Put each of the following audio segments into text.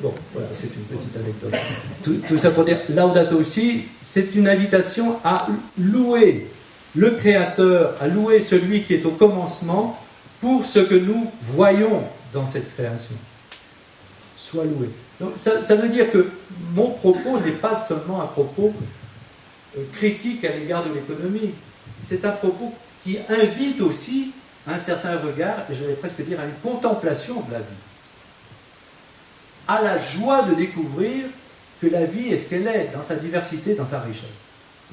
Bon, voilà, c'est une petite anecdote. Tout ça pour dire, Laudato Si, c'est une invitation à louer le Créateur, à louer celui qui est au commencement pour ce que nous voyons dans cette création. Sois loué. Donc, ça veut dire que mon propos n'est pas seulement un propos critique à l'égard de l'économie. C'est un propos qui invite aussi à un certain regard, et j'allais presque dire à une contemplation de la vie. À la joie de découvrir que la vie est ce qu'elle est, dans sa diversité, dans sa richesse.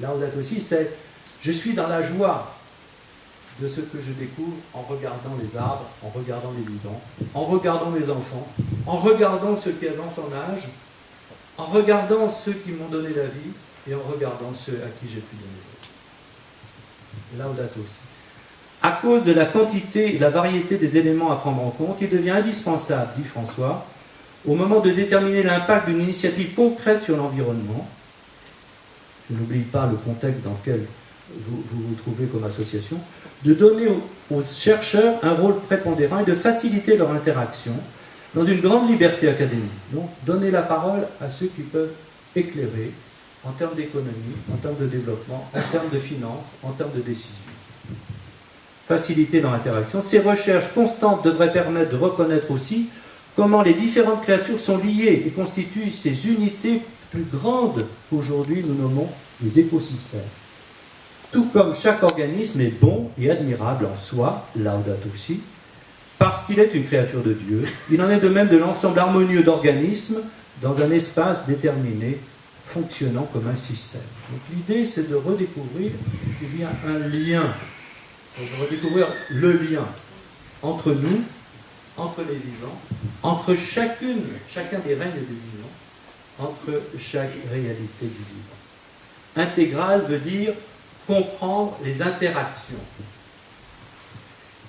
Laudato Si, c'est je suis dans la joie de ce que je découvre en regardant les arbres, en regardant les vivants, en regardant mes enfants, en regardant ceux qui avancent en âge, en regardant ceux qui m'ont donné la vie et en regardant ceux à qui j'ai pu donner la vie. Laudato Si. À cause de la quantité et de la variété des éléments à prendre en compte, il devient indispensable, dit François, au moment de déterminer l'impact d'une initiative concrète sur l'environnement, je n'oublie pas le contexte dans lequel vous trouvez comme association, de donner aux chercheurs un rôle prépondérant et de faciliter leur interaction dans une grande liberté académique. Donc, donner la parole à ceux qui peuvent éclairer en termes d'économie, en termes de développement, en termes de finances, en termes de décision. Faciliter leur interaction. Ces recherches constantes devraient permettre de reconnaître aussi comment les différentes créatures sont liées et constituent ces unités plus grandes qu'aujourd'hui nous nommons les écosystèmes. Tout comme chaque organisme est bon et admirable en soi, Laudato Si, parce qu'il est une créature de Dieu, il en est de même de l'ensemble harmonieux d'organismes dans un espace déterminé, fonctionnant comme un système. Donc l'idée, c'est de redécouvrir qu'il y a un lien, de redécouvrir le lien entre nous, entre les vivants, entre chacun des règnes des vivants, entre chaque réalité du vivant. Intégral veut dire comprendre les interactions.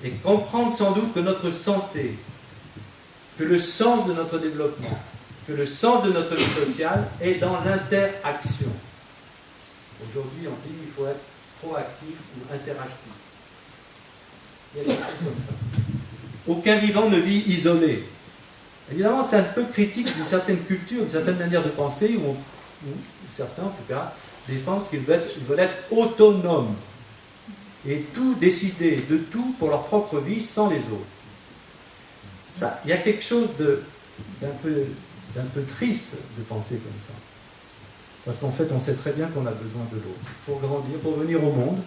Et comprendre sans doute que notre santé, que le sens de notre développement, que le sens de notre vie sociale est dans l'interaction. Aujourd'hui, on dit qu'il faut être proactif ou interactif. Il y a des choses comme ça. Aucun vivant ne vit isolé. Évidemment, c'est un peu critique d'une certaine culture, d'une certaine manière de penser, où certains, en tout cas, défendent qu'ils veulent être autonomes et tout décider de tout pour leur propre vie sans les autres. Ça, il y a quelque chose d'un peu triste de penser comme ça. Parce qu'en fait, on sait très bien qu'on a besoin de l'autre. Pour grandir, pour venir au monde,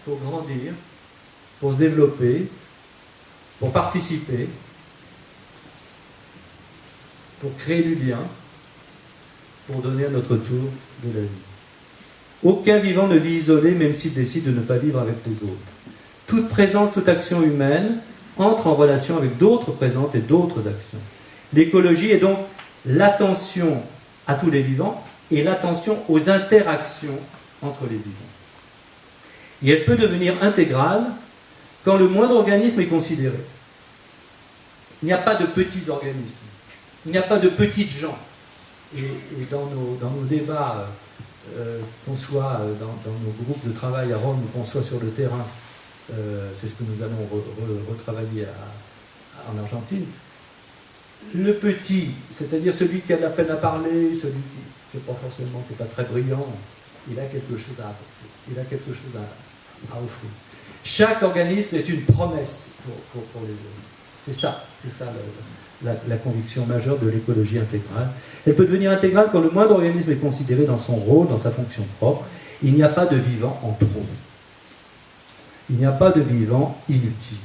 pour grandir, pour se développer, pour participer, pour créer du lien, pour donner à notre tour de la vie. Aucun vivant ne vit isolé, même s'il décide de ne pas vivre avec les autres. Toute présence, toute action humaine entre en relation avec d'autres présences et d'autres actions. L'écologie est donc l'attention à tous les vivants et l'attention aux interactions entre les vivants. Et elle peut devenir intégrale quand le moindre organisme est considéré. Il n'y a pas de petits organismes, il n'y a pas de petites gens. Et dans nos débats, qu'on soit dans nos groupes de travail à Rome ou qu'on soit sur le terrain, c'est ce que nous allons retravailler en Argentine, le petit, c'est-à-dire celui qui a de la peine à parler, celui qui n'est pas très brillant, il a quelque chose à apporter, il a quelque chose à offrir. Chaque organisme est une promesse pour les autres. C'est ça la conviction majeure de l'écologie intégrale. Elle peut devenir intégrale quand le moindre organisme est considéré dans son rôle, dans sa fonction propre. Il n'y a pas de vivant en trop. Il n'y a pas de vivant inutile.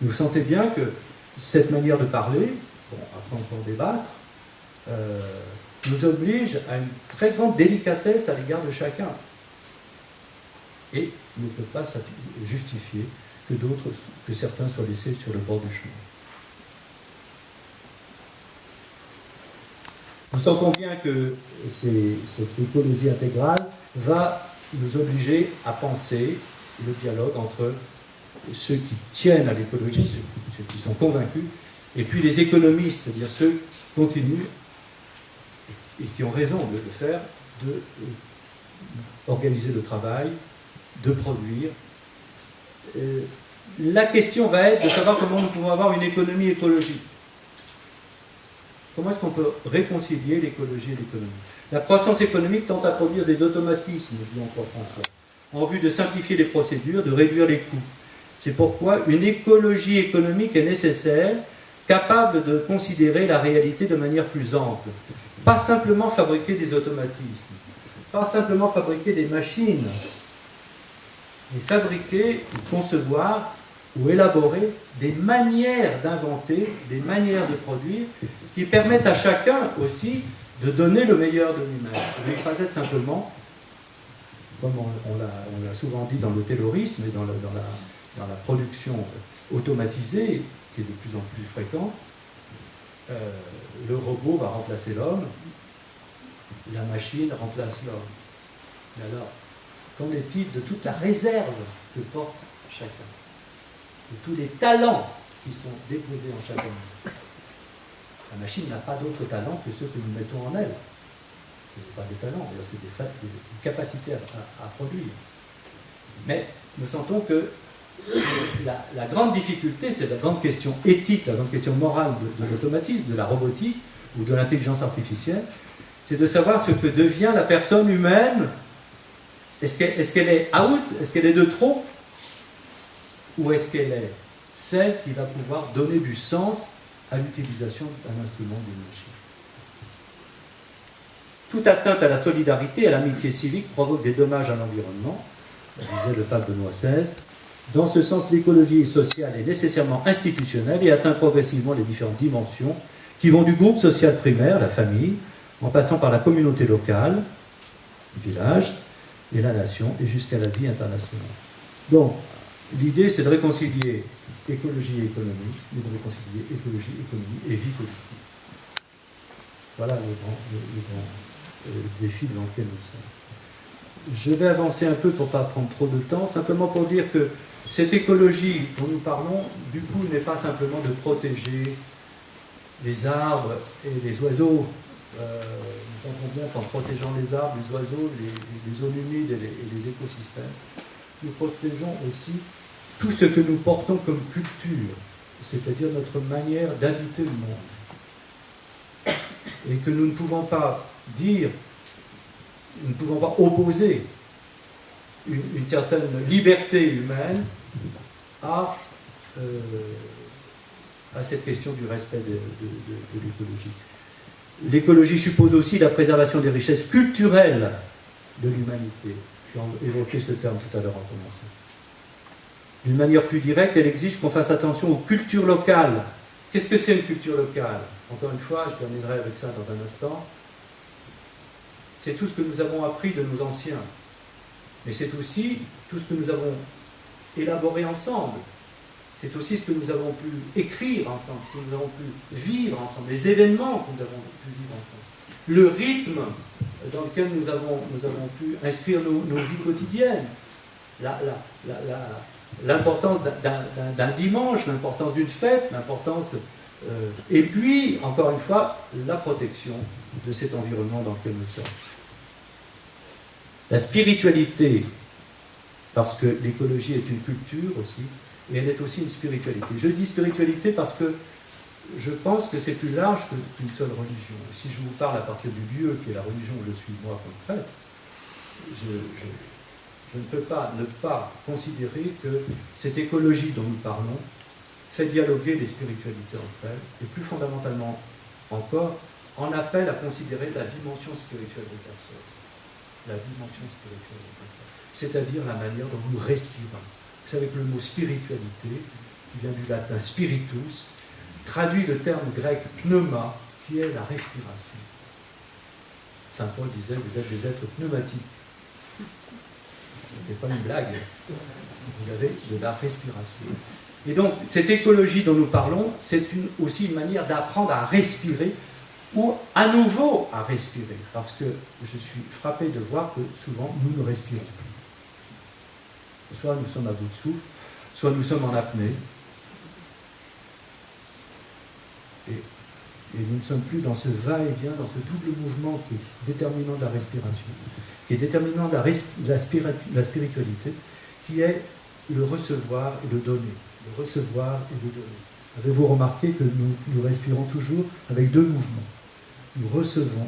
Vous sentez bien que cette manière de parler, bon, après on peut en débattre, nous oblige à une très grande délicatesse à l'égard de chacun. Et ne peut pas justifier que certains soient laissés sur le bord du chemin. Nous sentons bien que cette écologie intégrale va nous obliger à penser le dialogue entre ceux qui tiennent à l'écologie, ceux qui sont convaincus, et puis les économistes, c'est-à-dire ceux qui continuent et qui ont raison de le faire, d'organiser le travail, de produire. La question va être de savoir comment nous pouvons avoir une économie écologique. Comment est-ce qu'on peut réconcilier l'écologie et l'économie? La croissance économique tente à produire des automatismes, dit encore François, en vue de simplifier les procédures, de réduire les coûts. C'est pourquoi une écologie économique est nécessaire, capable de considérer la réalité de manière plus ample. Pas simplement fabriquer des automatismes, pas simplement fabriquer des machines, mais fabriquer, concevoir ou élaborer des manières d'inventer, des manières de produire, qui permettent à chacun aussi de donner le meilleur de lui-même. Il ne faut pas être simplement, comme on l'a souvent dit dans le taylorisme et dans la production automatisée, qui est de plus en plus fréquente, le robot va remplacer l'homme, la machine remplace l'homme. Mais alors, qu'en est-il de toute la réserve que porte chacun, de tous les talents qui sont déposés en chacun? La machine n'a pas d'autres talents que ceux que nous mettons en elle. Ce n'est pas des talents, c'est des capacités à produire. Mais nous sentons que la grande difficulté, c'est la grande question éthique, la grande question morale de l'automatisme, de la robotique ou de l'intelligence artificielle, c'est de savoir ce que devient la personne humaine. Est-ce qu'elle est out? Est-ce qu'elle est de trop? Ou est-ce qu'elle est celle qui va pouvoir donner du sens à l'utilisation d'un instrument, d'une machine? Toute atteinte à la solidarité et à l'amitié civique provoque des dommages à l'environnement, disait le pape Benoît XVI. Dans ce sens, l'écologie sociale est nécessairement institutionnelle et atteint progressivement les différentes dimensions qui vont du groupe social primaire, la famille, en passant par la communauté locale, le village, et la nation, et jusqu'à la vie internationale. Donc, l'idée, c'est de réconcilier écologie et économie, mais de réconcilier écologie, économie et vie politique. Voilà le grand défi devant lequel nous sommes. Je vais avancer un peu pour ne pas prendre trop de temps, simplement pour dire que cette écologie dont nous parlons, du coup, n'est pas simplement de protéger les arbres et les oiseaux. Nous entendons bien qu'en protégeant les arbres, les oiseaux, les zones humides et les écosystèmes, nous protégeons aussi tout ce que nous portons comme culture, c'est-à-dire notre manière d'habiter le monde. Et que nous ne pouvons pas dire, nous ne pouvons pas opposer une certaine liberté humaine à cette question du respect de l'écologie. L'écologie suppose aussi la préservation des richesses culturelles de l'humanité. J'ai évoqué ce terme tout à l'heure en commençant. D'une manière plus directe, elle exige qu'on fasse attention aux cultures locales. Qu'est-ce que c'est une culture locale? Encore une fois, je terminerai avec ça dans un instant. C'est tout ce que nous avons appris de nos anciens. Mais c'est aussi tout ce que nous avons élaboré ensemble. C'est aussi ce que nous avons pu écrire ensemble, ce que nous avons pu vivre ensemble, les événements que nous avons pu vivre ensemble, le rythme dans lequel nous avons pu inscrire nos vies quotidiennes, l'importance d'un dimanche, l'importance d'une fête, l'importance... et puis, encore une fois, la protection de cet environnement dans lequel nous sommes. La spiritualité, parce que l'écologie est une culture aussi, et elle est aussi une spiritualité. Je dis spiritualité parce que je pense que c'est plus large qu'une seule religion. Si je vous parle à partir du Dieu, qui est la religion où je suis moi comme prêtre, je ne peux pas ne pas considérer que cette écologie dont nous parlons fait dialoguer les spiritualités entre elles, et plus fondamentalement encore, en appelle à considérer la dimension spirituelle des personnes. La dimension spirituelle des personnes. C'est-à-dire la manière dont nous respirons. Vous savez que le mot spiritualité, qui vient du latin spiritus, traduit le terme grec pneuma, qui est la respiration. Saint Paul disait, vous êtes des êtres pneumatiques. Ce n'est pas une blague. Vous avez de la respiration. Et donc, cette écologie dont nous parlons, c'est aussi une manière d'apprendre à respirer, ou à nouveau à respirer, parce que je suis frappé de voir que souvent, nous ne respirons plus. Soit nous sommes à bout de souffle, soit nous sommes en apnée, et nous ne sommes plus dans ce va-et-vient, dans ce double mouvement qui est déterminant de la respiration, qui est déterminant de la spiritualité, qui est le recevoir et le donner. Le recevoir et le donner. Avez-vous remarqué que nous respirons toujours avec deux mouvements? Nous recevons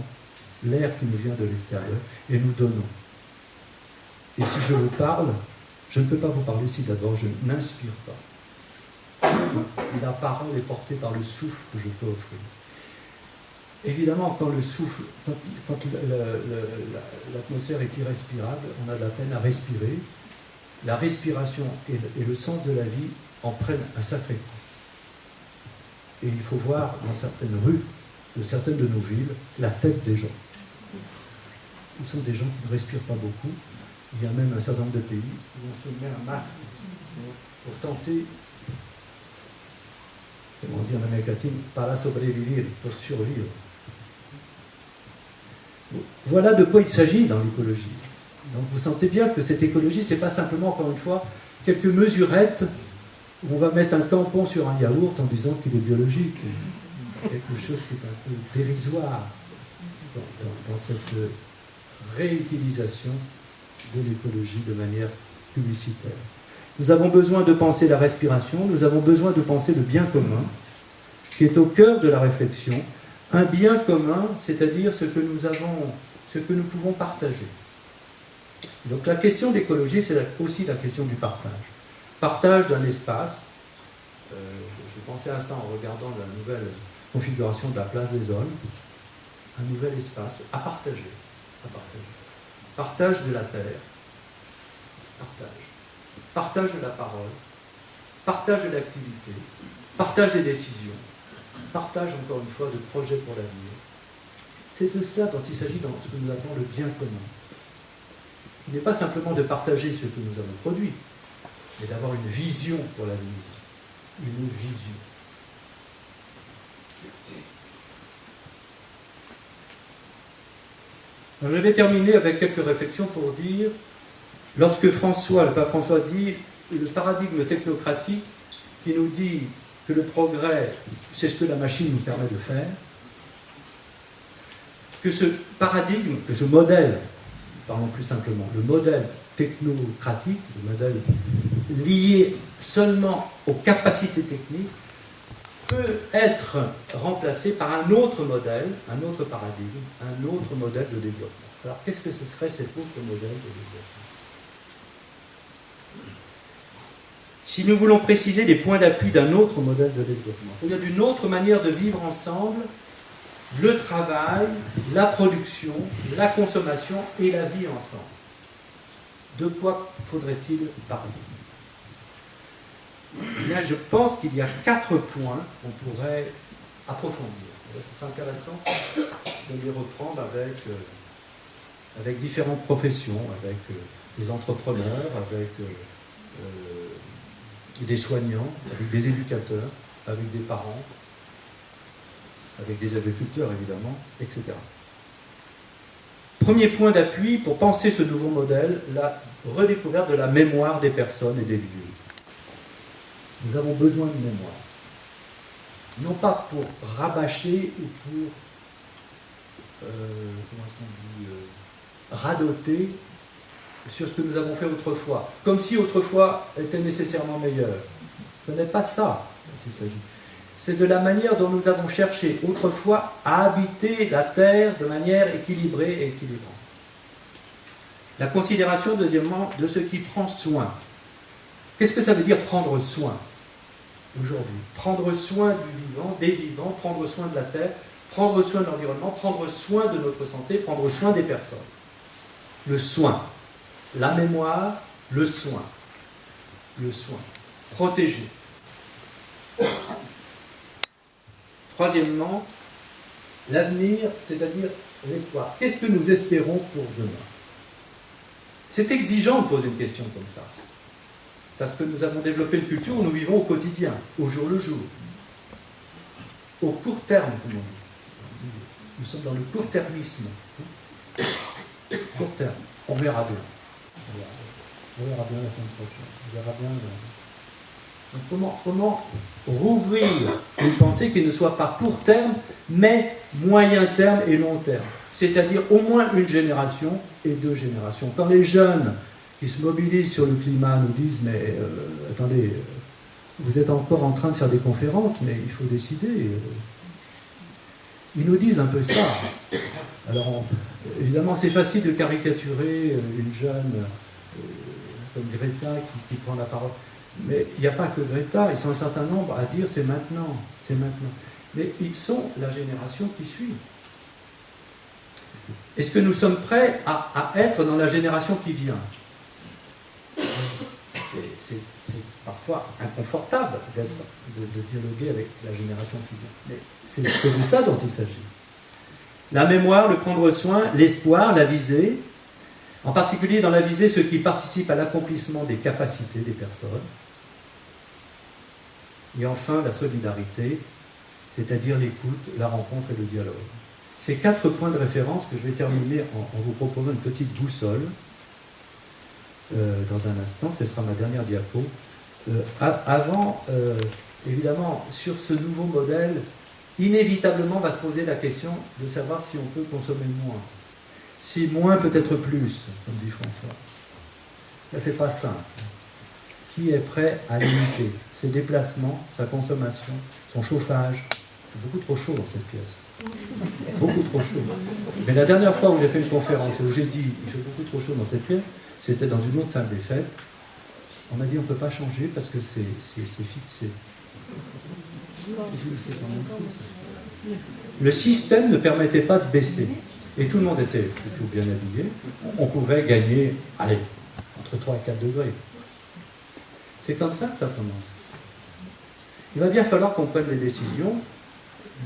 l'air qui nous vient de l'extérieur et nous donnons. Et si je vous parle, je ne peux pas vous parler si d'abord je n'inspire pas. La parole est portée par le souffle que je peux offrir. Évidemment, quand le souffle, quand l'atmosphère est irrespirable, on a de la peine à respirer. La respiration et le sens de la vie en prennent un sacré coup. Et il faut voir dans certaines rues de certaines de nos villes la tête des gens. Ce sont des gens qui ne respirent pas beaucoup. Il y a même un certain nombre de pays où on se met un masque pour tenter, comment on dit en Amérique latine, para sobrevivir, pour survivre. Voilà de quoi il s'agit dans l'écologie. Donc vous sentez bien que cette écologie, ce n'est pas simplement, encore une fois, quelques mesurettes où on va mettre un tampon sur un yaourt en disant qu'il est biologique. Quelque chose qui est un peu dérisoire dans cette réutilisation de l'écologie de manière publicitaire. Nous avons besoin de penser la respiration, nous avons besoin de penser le bien commun, qui est au cœur de la réflexion. Un bien commun, c'est-à-dire ce que nous avons, ce que nous pouvons partager. Donc la question d'écologie, c'est aussi la question du partage. Partage d'un espace. Je pensais à ça en regardant la nouvelle configuration de la place des hommes. Un nouvel espace à partager. Partage de la terre. Partage de la parole. Partage de l'activité. Partage des décisions. Partage, encore une fois, de projets pour l'avenir. C'est de ça dont il s'agit dans ce que nous appelons le bien commun. Il n'est pas simplement de partager ce que nous avons produit, mais d'avoir une vision pour l'avenir. Une vision. Alors, je vais terminer avec quelques réflexions pour dire, lorsque François, le pape François dit, le paradigme technocratique qui nous dit que le progrès, c'est ce que la machine nous permet de faire, que ce paradigme, que ce modèle, parlons plus simplement, le modèle technocratique, le modèle lié seulement aux capacités techniques, peut être remplacé par un autre modèle, un autre paradigme, un autre modèle de développement. Alors qu'est-ce que ce serait cet autre modèle de développement? Si nous voulons préciser les points d'appui d'un autre modèle de développement, c'est-à-dire d'une autre manière de vivre ensemble, le travail, la production, la consommation et la vie ensemble. De quoi faudrait-il parler? Eh bien, je pense qu'il y a 4 points qu'on pourrait approfondir. Ce serait intéressant de les reprendre avec différentes professions, avec des entrepreneurs, avec des soignants, avec des éducateurs, avec des parents, avec des agriculteurs évidemment, etc. Premier point d'appui pour penser ce nouveau modèle, la redécouverte de la mémoire des personnes et des lieux. Nous avons besoin de mémoire. Non pas pour rabâcher ou pour radoter sur ce que nous avons fait autrefois, comme si autrefois était nécessairement meilleur. Ce n'est pas ça dont il s'agit. C'est de la manière dont nous avons cherché autrefois à habiter la terre de manière équilibrée et équilibrante. La considération, deuxièmement, de ce qui prend soin. Qu'est-ce que ça veut dire prendre soin aujourd'hui? Prendre soin du vivant, des vivants, prendre soin de la terre, prendre soin de l'environnement, prendre soin de notre santé, prendre soin des personnes. Le soin. La mémoire, le soin. Le soin. Protéger. Troisièmement, l'avenir, c'est-à-dire l'espoir. Qu'est-ce que nous espérons pour demain? C'est exigeant de poser une question comme ça. Parce que nous avons développé une culture où nous vivons au quotidien, au jour le jour. Au court terme, comme on dit. Nous sommes dans le court-termisme. Court terme. On verra bien. On verra bien la semaine prochaine. On verra bien. Donc comment rouvrir une pensée qui ne soit pas court terme, mais moyen terme et long terme. C'est-à-dire au moins une génération et 2 générations. Quand les jeunes qui se mobilisent sur le climat nous disent « mais attendez, vous êtes encore en train de faire des conférences, mais il faut décider. Ils nous disent un peu ça. Alors, évidemment, c'est facile de caricaturer une jeune comme Greta qui prend la parole. Mais il n'y a pas que Greta, ils sont un certain nombre à dire c'est maintenant, c'est maintenant. Mais ils sont la génération qui suit. Est-ce que nous sommes prêts à être dans la génération qui vient? C'est parfois inconfortable de dialoguer avec la génération qui vient. Mais c'est de ça dont il s'agit. La mémoire, le prendre soin, l'espoir, la visée, en particulier dans la visée ceux qui participent à l'accomplissement des capacités des personnes. Et enfin, la solidarité, c'est-à-dire l'écoute, la rencontre et le dialogue. Ces 4 points de référence que je vais terminer en vous proposant une petite boussole. Dans un instant, ce sera ma dernière diapo. Avant, évidemment, sur ce nouveau modèle, inévitablement va se poser la question de savoir si on peut consommer moins. Si moins peut être plus, comme dit François. Ça, c'est pas simple. Qui est prêt à limiter ses déplacements, sa consommation, son chauffage? C'est beaucoup trop chaud dans cette pièce. Beaucoup trop chaud. Mais la dernière fois où j'ai fait une conférence et où j'ai dit il fait beaucoup trop chaud dans cette pièce, c'était dans une autre salle des fêtes. On m'a dit on ne peut pas changer parce que c'est fixé. Le système ne permettait pas de baisser. Et tout le monde était plutôt bien habillé. On pouvait gagner, allez, entre 3 et 4 degrés. C'est comme ça que ça commence. Il va bien falloir qu'on prenne des décisions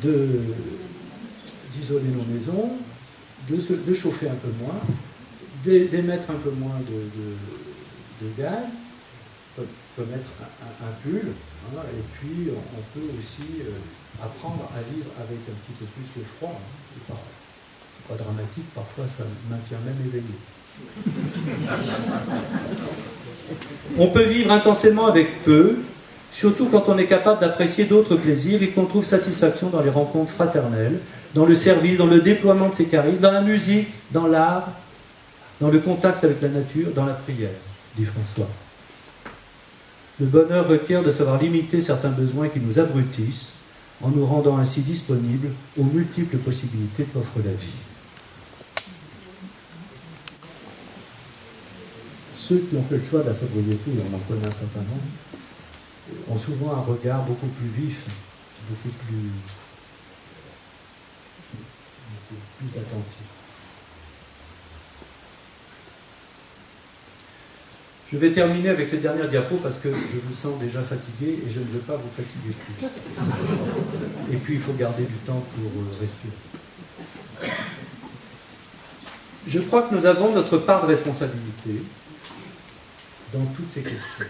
d'isoler nos maisons, de chauffer un peu moins, d'émettre un peu moins de gaz, on peut mettre un pull, hein, et puis on peut aussi apprendre à vivre avec un petit peu plus le froid. Hein. C'est pas dramatique, parfois ça maintient même éveillé. On peut vivre intensément avec peu, surtout quand on est capable d'apprécier d'autres plaisirs et qu'on trouve satisfaction dans les rencontres fraternelles, dans le service, dans le déploiement de ses charismes, dans la musique, dans l'art, dans le contact avec la nature, dans la prière, dit François. Le bonheur requiert de savoir limiter certains besoins qui nous abrutissent, en nous rendant ainsi disponibles aux multiples possibilités qu'offre la vie. Ceux qui ont fait le choix de la sobriété, on en connaît un certain nombre, ont souvent un regard beaucoup plus vif, beaucoup plus attentif. Je vais terminer avec cette dernière diapo parce que je vous sens déjà fatigué et je ne veux pas vous fatiguer plus. Et puis il faut garder du temps pour respirer. Je crois que nous avons notre part de responsabilité dans toutes ces questions.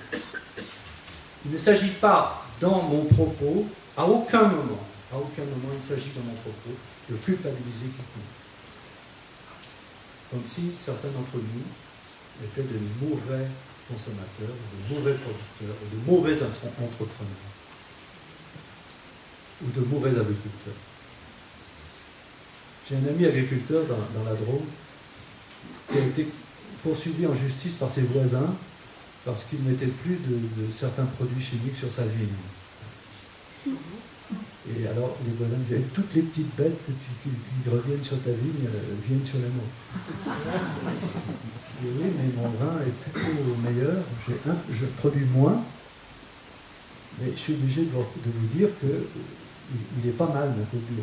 Il ne s'agit pas dans mon propos, à aucun moment, il s'agit dans mon propos de culpabiliser quiconque. Comme si certains d'entre nous étaient de mauvais consommateurs, de mauvais producteurs, de mauvais entrepreneurs, ou de mauvais agriculteurs. J'ai un ami agriculteur dans la Drôme qui a été poursuivi en justice par ses voisins parce qu'il mettait plus de certains produits chimiques sur sa vigne. Et alors les voisins disaient toutes les petites bêtes qui reviennent sur ta vigne viennent sur la nôtre. Et oui, mais mon vin est plutôt meilleur, je produis moins, mais je suis obligé de vous dire qu'il est pas mal mon produit.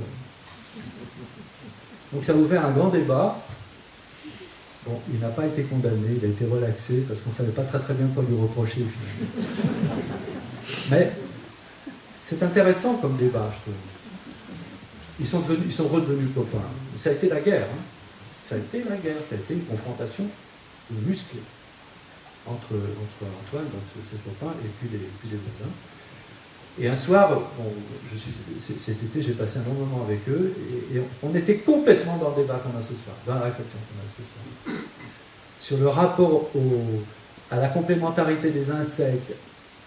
Donc ça a ouvert un grand débat. Bon, il n'a pas été condamné, il a été relaxé parce qu'on ne savait pas très bien quoi lui reprocher finalement. Mais c'est intéressant comme débat, je trouve. Ils sont redevenus copains. Ça a été la guerre. Hein. Ça a été une confrontation musclée entre Antoine, donc ses copains, et puis les voisins. Et un soir, cet été, j'ai passé un bon moment avec eux, et on était complètement dans le débat qu'on a ce soir, dans la réflexion qu'on a ce soir, sur le rapport à la complémentarité des insectes,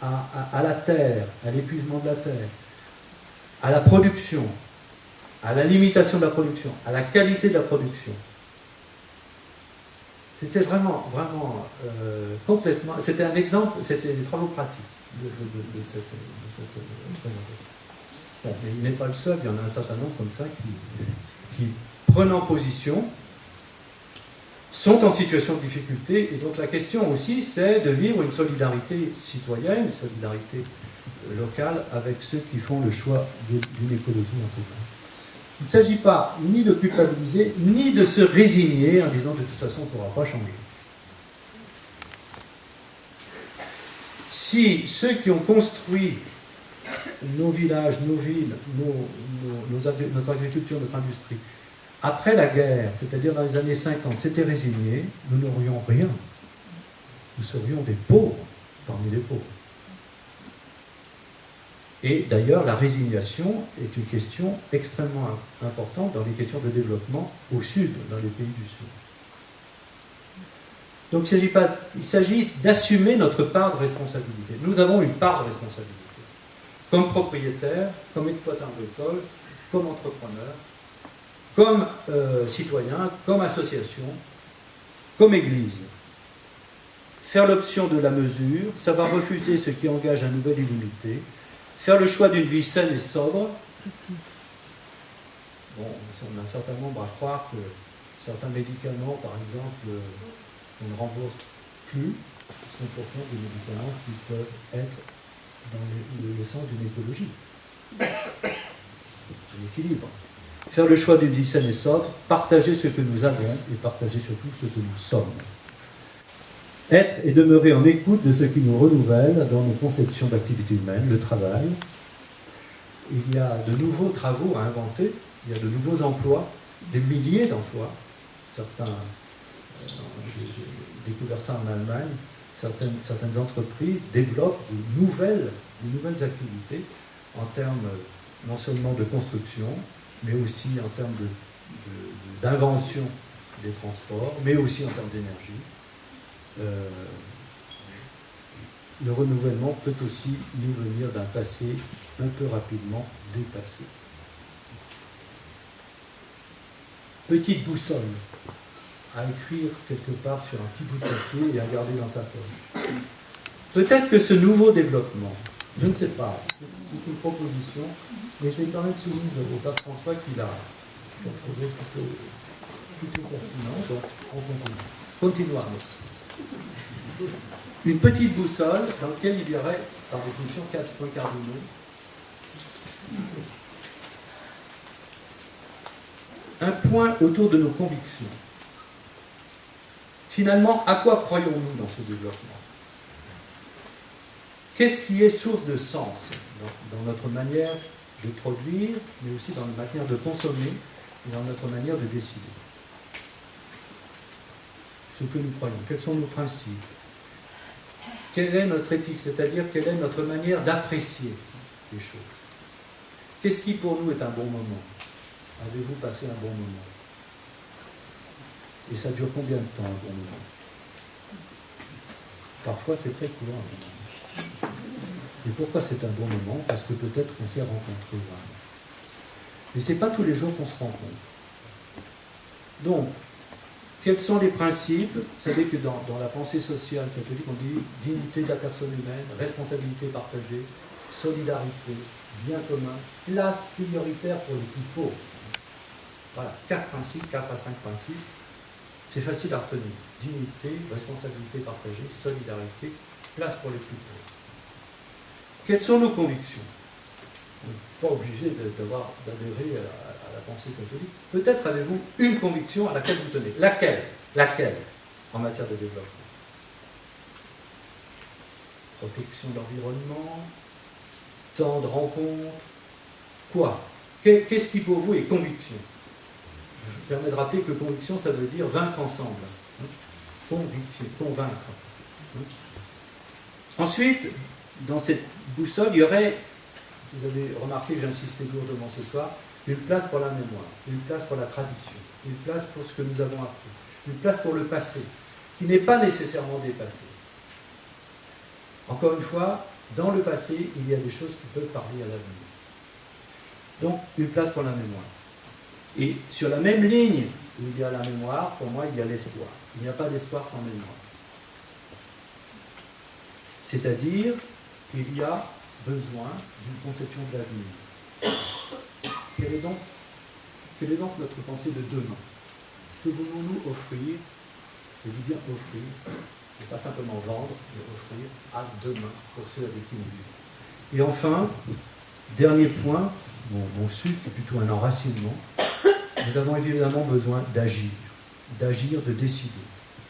à la terre, à l'épuisement de la terre, à la production, à la limitation de la production, à la qualité de la production. C'était vraiment complètement... C'était un exemple, c'était des travaux pratiques de cette présentation. Bon, mais il n'est pas le seul, il y en a un certain nombre comme ça qui prenant position, sont en situation de difficulté. Et donc la question aussi, c'est de vivre une solidarité citoyenne, une solidarité locale avec ceux qui font le choix d'une écologie intégrale. Il ne s'agit pas ni de culpabiliser, ni de se résigner en disant de toute façon on ne pourra pas changer. Si ceux qui ont construit nos villages, nos villes, notre agriculture, notre industrie, après la guerre, c'est-à-dire dans les années 50, s'étaient résignés, nous n'aurions rien. Nous serions des pauvres parmi les pauvres. Et d'ailleurs, la résignation est une question extrêmement importante dans les questions de développement au sud, dans les pays du sud. Donc il s'agit d'assumer notre part de responsabilité. Nous avons une part de responsabilité. Comme propriétaire, comme exploitant agricole, comme entrepreneur, comme citoyen, comme association, comme église. Faire l'option de la mesure, savoir refuser ce qui engage un nouvel illimité, faire le choix d'une vie saine et sobre. Bon, on a un certain nombre à croire que certains médicaments, par exemple, on ne rembourse plus, sont pourtant des médicaments qui peuvent être dans le sens d'une écologie. Un équilibre. Faire le choix d'une vie saine et sobre, partager ce que nous avons et partager surtout ce que nous sommes. Être et demeurer en écoute de ce qui nous renouvelle dans nos conceptions d'activité humaine, le travail. Il y a de nouveaux travaux à inventer, il y a de nouveaux emplois, des milliers d'emplois. Certains, j'ai découvert ça en Allemagne, certaines entreprises développent de nouvelles activités en termes non seulement de construction, mais aussi en termes d'invention des transports, mais aussi en termes d'énergie. Le renouvellement peut aussi nous venir d'un passé un peu rapidement dépassé. Petite boussole à écrire quelque part sur un petit bout de papier et à garder dans sa poche. Peut-être que ce nouveau développement, je ne sais pas, c'est une proposition, mais je l'ai quand même soumise au pape François qui l'a trouvé plutôt pertinent, donc on continue. Continuons. Une petite boussole dans laquelle il y aurait, par définition, 4 points cardinaux. Un point autour de nos convictions. Finalement, à quoi croyons-nous dans ce développement? Qu'est-ce qui est source de sens dans notre manière de produire, mais aussi dans notre manière de consommer et dans notre manière de décider? Ce que nous croyons, quels sont nos principes? Quelle est notre éthique, c'est-à-dire quelle est notre manière d'apprécier les choses? Qu'est-ce qui pour nous est un bon moment? Avez-vous passé un bon moment? Et ça dure combien de temps un bon moment? Parfois c'est très court un bon moment. Et pourquoi c'est un bon moment? Parce que peut-être qu'on s'est rencontrés vraiment. Mais ce n'est pas tous les jours qu'on se rencontre. Donc, quels sont les principes? Vous savez que dans la pensée sociale catholique, on dit dignité de la personne humaine, responsabilité partagée, solidarité, bien commun, place prioritaire pour les plus pauvres. Voilà, 4 principes, 4 à 5 principes. C'est facile à retenir. Dignité, responsabilité partagée, solidarité, place pour les plus pauvres. Quelles sont nos convictions? On n'est pas obligé d'adhérer à la pensée catholique. Peut-être avez-vous une conviction à laquelle vous tenez. Laquelle en matière de développement? Protection de l'environnement, temps de rencontre, quoi? Qu'est-ce qui pour vous est conviction? Je me permets de rappeler que conviction, ça veut dire vaincre ensemble. Conviction, convaincre. Ensuite, dans cette boussole, il y aurait, vous avez remarqué que j'insistais lourdement ce soir, une place pour la mémoire, une place pour la tradition, une place pour ce que nous avons appris, une place pour le passé, qui n'est pas nécessairement dépassé. Encore une fois, dans le passé, il y a des choses qui peuvent parler à l'avenir. Donc, une place pour la mémoire. Et sur la même ligne où il y a la mémoire, pour moi, il y a l'espoir. Il n'y a pas d'espoir sans mémoire. C'est-à-dire qu'il y a besoin d'une conception de l'avenir. Quelle est donc notre pensée de demain? Que voulons-nous offrir? Je dis bien offrir, et pas simplement vendre, mais offrir à demain pour ceux avec qui nous vivons. Et enfin, dernier point, mon sucre est plutôt un enracinement. Nous avons évidemment besoin d'agir, de décider,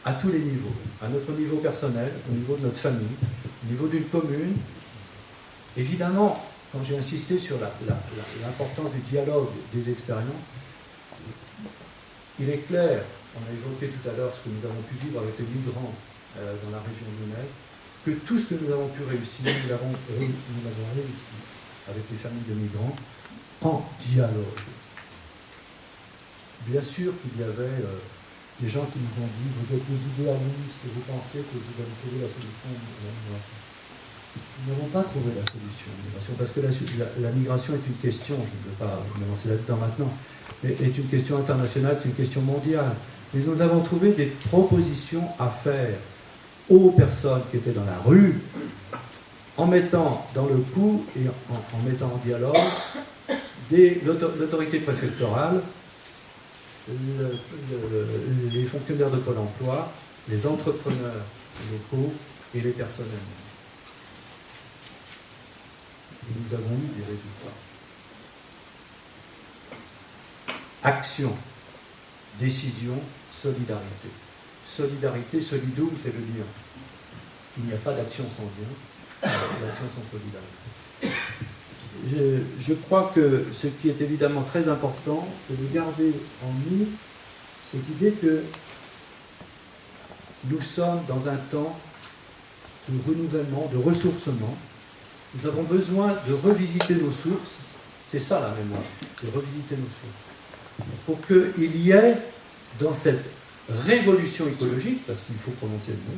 à tous les niveaux, à notre niveau personnel, au niveau de notre famille, au niveau d'une commune. Évidemment, quand j'ai insisté sur l'importance du dialogue des expériences, il est clair, on a évoqué tout à l'heure ce que nous avons pu vivre avec les migrants dans la région de Genève, que tout ce que nous avons pu réussir, nous l'avons réussi avec les familles de migrants en dialogue. Bien sûr qu'il y avait des gens qui nous ont dit « Vous êtes des idéalistes et vous pensez que vous allez trouver la solution ». Nous n'avons pas trouvé la solution à la migration, parce que la migration est une question, je ne veux pas me lancer là-dedans maintenant, mais est une question internationale, c'est une question mondiale. Mais nous avons trouvé des propositions à faire aux personnes qui étaient dans la rue, en mettant dans le coup et en mettant en dialogue l'autorité préfectorale, les fonctionnaires de Pôle emploi, les entrepreneurs locaux et les personnes elles-mêmes. Et nous avons eu des résultats. Action, décision, solidarité. Solidarité, solidum, c'est le lien. Il n'y a pas d'action sans lien, d'action sans solidarité. Je crois que ce qui est évidemment très important, c'est de garder en nous cette idée que nous sommes dans un temps de renouvellement, de ressourcement. Nous avons besoin de revisiter nos sources, c'est ça la mémoire, de revisiter nos sources, pour qu'il y ait dans cette révolution écologique, parce qu'il faut prononcer le mot,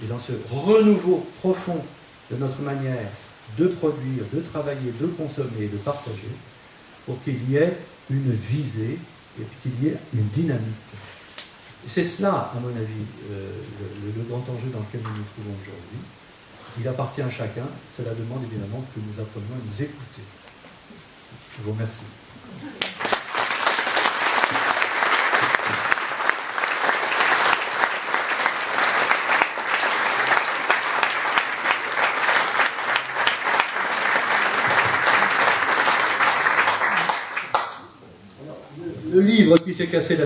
et dans ce renouveau profond de notre manière de produire, de travailler, de consommer, de partager, pour qu'il y ait une visée et qu'il y ait une dynamique. C'est cela, à mon avis, le grand enjeu dans lequel nous nous trouvons aujourd'hui. Il appartient à chacun, cela demande évidemment que nous apprenions à nous écouter. Je vous remercie. Le livre qui s'est cassé la